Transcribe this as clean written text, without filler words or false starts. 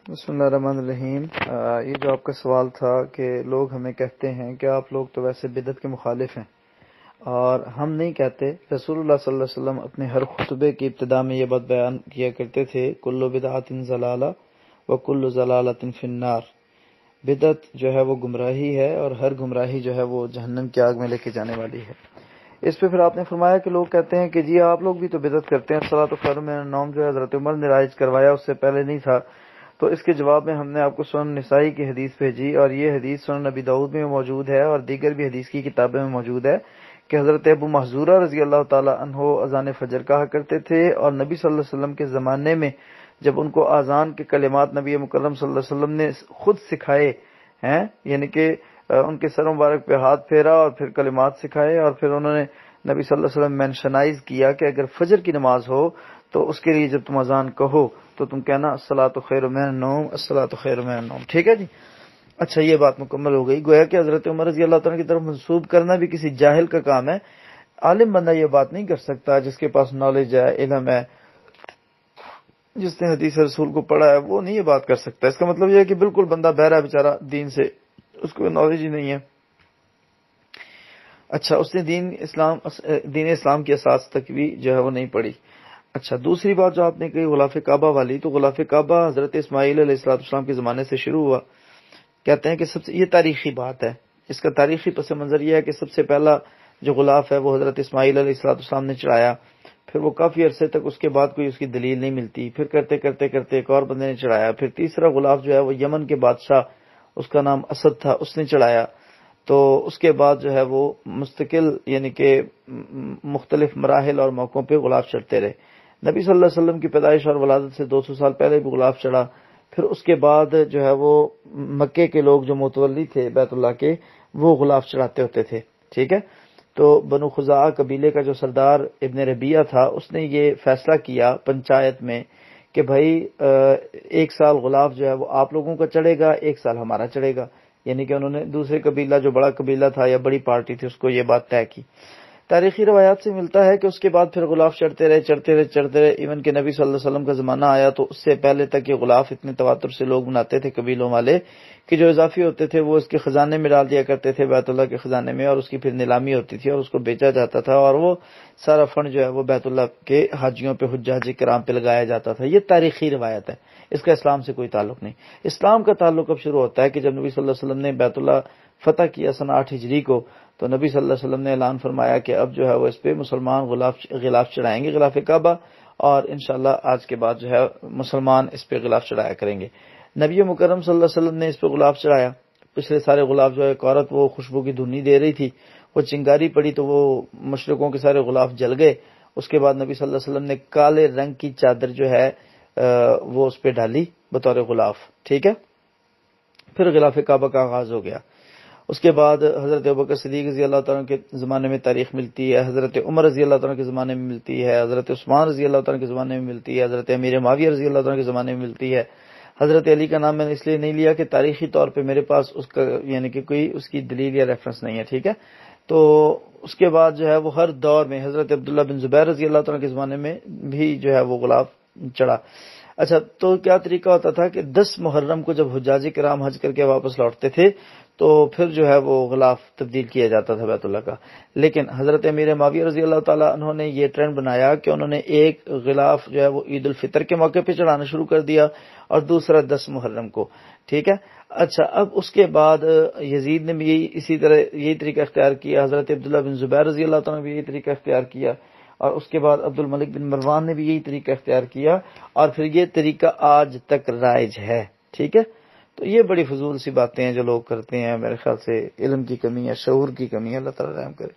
بسم اللہ الرحمن الرحیم۔ یہ جو آپ کا سوال تھا کہ لوگ ہمیں کہتے ہیں کہ آپ لوگ تو ویسے بدعت کے مخالف ہیں، اور ہم نہیں کہتے۔ رسول اللہ صلی اللہ علیہ وسلم اپنے ہر خطبے کی ابتدا میں یہ بات بیان کیا کرتے تھے، کل بدعۃ ضلالہ وکل ضلالۃ فی النار۔ بدعت جو ہے وہ گمراہی ہے، اور ہر گمراہی جو ہے وہ جہنم کی آگ میں لے کے جانے والی ہے۔ اس پہ پھر آپ نے فرمایا کہ لوگ کہتے ہیں کہ جی آپ لوگ بھی تو بدعت کرتے ہیں، الصلاۃ خیر من النوم جو حضرت عمر نے رائج کروایا اس سے پہلے نہیں تھا۔ تو اس کے جواب میں ہم نے آپ کو سنن نسائی کی حدیث بھیجی، اور یہ حدیث سنن نبی داؤد میں موجود ہے اور دیگر بھی حدیث کی کتابیں میں موجود ہے کہ حضرت ابو محذورہ رضی اللہ تعالی عنہ اذان فجر کہا کرتے تھے، اور نبی صلی اللہ علیہ وسلم کے زمانے میں جب ان کو اذان کے کلمات نبی مکرم صلی اللہ علیہ وسلم نے خود سکھائے ہیں، یعنی کہ ان کے سر مبارک پہ ہاتھ پھیرا اور پھر کلمات سکھائے، اور پھر انہوں نے نبی صلی اللہ علیہ وسلم مینشنائز کیا کہ اگر فجر کی نماز ہو تو اس کے لیے جب تم اذان کہو تو تم کہنا الصلاۃ خیر من النوم، الصلاۃ خیر من النوم۔ ٹھیک ہے جی، اچھا یہ بات مکمل ہو گئی۔ گویا کہ حضرت عمر رضی اللہ تعالیٰ کی طرف منسوب کرنا بھی کسی جاہل کا کام ہے۔ عالم بندہ یہ بات نہیں کر سکتا، جس کے پاس نالج ہے، علم ہے، جس نے حدیث رسول کو پڑھا ہے، وہ نہیں یہ بات کر سکتا۔ اس کا مطلب یہ ہے کہ بالکل بندہ بہرا ہے بیچارہ، دین سے اس کو نالج ہی نہیں ہے۔ اچھا، اس نے دین اسلام کی اساس تک بھی جو ہے وہ نہیں پڑھی۔ اچھا، دوسری بات جو آپ نے کہی غلاف کعبہ والی، تو غلاف کعبہ حضرت اسماعیل علیہ السلام کے زمانے سے شروع ہوا۔ کہتے ہیں کہ یہ تاریخی بات ہے، اس کا تاریخی پس منظر یہ ہے کہ سب سے پہلا جو غلاف ہے وہ حضرت اسماعیل علیہ السلام نے چڑھایا، پھر وہ کافی عرصے تک اس کے بعد کوئی اس کی دلیل نہیں ملتی، پھر کرتے کرتے ایک اور بندے نے چڑھایا، پھر تیسرا غلاف جو ہے وہ یمن کے بادشاہ، اس کا نام اسد تھا، اس نے چڑھایا۔ تو اس کے بعد جو ہے وہ مستقل یعنی کہ مختلف مراحل اور موقعوں پہ غلاف چڑھتے رہے۔ نبی صلی اللہ علیہ وسلم کی پیدائش اور ولادت سے 200 سال پہلے بھی غلاف چڑھا۔ پھر اس کے بعد جو ہے وہ مکے کے لوگ جو متولی تھے بیت اللہ کے، وہ غلاف چڑھاتے ہوتے تھے۔ ٹھیک ہے، تو بنو خزاعہ قبیلے کا جو سردار ابن ربیعہ تھا، اس نے یہ فیصلہ کیا پنچایت میں کہ بھائی 1 سال غلاف جو ہے وہ آپ لوگوں کا چڑھے گا، 1 سال ہمارا چڑھے گا۔ یعنی کہ انہوں نے دوسرے قبیلہ جو بڑا قبیلہ تھا یا بڑی پارٹی تھی اس کو یہ بات طے کی۔ تاریخی روایات سے ملتا ہے کہ اس کے بعد پھر غلاف چڑھتے رہے، ایون کہ نبی صلی اللہ علیہ وسلم کا زمانہ آیا تو اس سے پہلے تک یہ غلاف اتنے تواتر سے لوگ بناتے تھے قبیلوں والے کہ جو اضافی ہوتے تھے وہ اس کے خزانے میں ڈال دیا کرتے تھے، بیت اللہ کے خزانے میں، اور اس کی پھر نیلامی ہوتی تھی اور اس کو بیچا جاتا تھا، اور وہ سارا فنڈ جو ہے وہ بیت اللہ کے حاجیوں پہ، حجاج کرام پہ لگایا جاتا تھا۔ یہ تاریخی روایت ہے، اس کا اسلام سے کوئی تعلق نہیں۔ اسلام کا تعلق اب شروع ہوتا ہے کہ جب نبی صلی اللہ علیہ وسلم نے بیت اللہ فتح کیا سنہ 8 ہجری کو، تو نبی صلی اللہ علیہ وسلم نے اعلان فرمایا کہ اب جو ہے وہ اس پہ مسلمان غلاف چڑھائیں گے، غلاف کعبہ، اور انشاءاللہ آج کے بعد جو ہے مسلمان اس پہ غلاف چڑھایا کریں گے۔ نبی مکرم صلی اللہ علیہ وسلم نے اس پہ غلاف چڑھایا۔ پچھلے سارے غلاف جو ہے، ایک عورت وہ خوشبو کی دھنی دے رہی تھی، وہ چنگاری پڑی تو وہ مشرقوں کے سارے غلاف جل گئے۔ اس کے بعد نبی صلی اللہ علیہ وسلم نے کالے رنگ کی چادر جو ہے وہ اس پہ ڈالی بطور غلاف۔ ٹھیک ہے، پھر غلاف کعبہ کا آغاز ہو گیا۔ اس کے بعد حضرت ابوبکر صدیق رضی اللہ تعالیٰ کے زمانے میں تاریخ ملتی ہے، حضرت عمر رضی اللہ تعالیٰ کے زمانے میں ملتی ہے، حضرت عثمان رضی اللہ تعالیٰ کے زمانے میں ملتی ہے، حضرت امیر معاویہ رضی اللہ تعالیٰ کے زمانے میں ملتی ہے۔ حضرت علی کا نام میں نے اس لیے نہیں لیا کہ تاریخی طور پہ میرے پاس اس کا یعنی کہ کوئی اس کی دلیل یا ریفرنس نہیں ہے۔ ٹھیک ہے، تو اس کے بعد جو ہے وہ ہر دور میں حضرت عبداللہ بن زبیر رضی اللہ تعالیٰ کے زمانے میں بھی جو ہے وہ غلاف چڑھا۔ اچھا، تو کیا طریقہ ہوتا تھا کہ 10 محرم کو جب حجاج کرام حج کر کے واپس لوٹتے تھے تو پھر جو ہے وہ غلاف تبدیل کیا جاتا تھا بیت اللہ کا۔ لیکن حضرت امیر معاویہ رضی اللہ تعالیٰ انہوں نے یہ ٹرینڈ بنایا کہ انہوں نے ایک غلاف جو ہے وہ عید الفطر کے موقع پہ چڑھانا شروع کر دیا اور دوسرا 10 محرم کو۔ ٹھیک ہے، اچھا، اب اس کے بعد یزید نے بھی اسی طرح یہی طریقہ اختیار کیا، حضرت عبداللہ بن زبیر رضی اللہ تعالیٰ نے بھی یہی طریقہ اختیار کیا، اور اس کے بعد عبد الملک بن مروان نے بھی یہی طریقہ اختیار کیا، اور پھر یہ طریقہ آج تک رائج ہے۔ ٹھیک ہے، تو یہ بڑی فضول سی باتیں ہیں جو لوگ کرتے ہیں، میرے خیال سے علم کی کمی ہے، شعور کی کمی ہے، اللہ تعالیٰ رحم کرے۔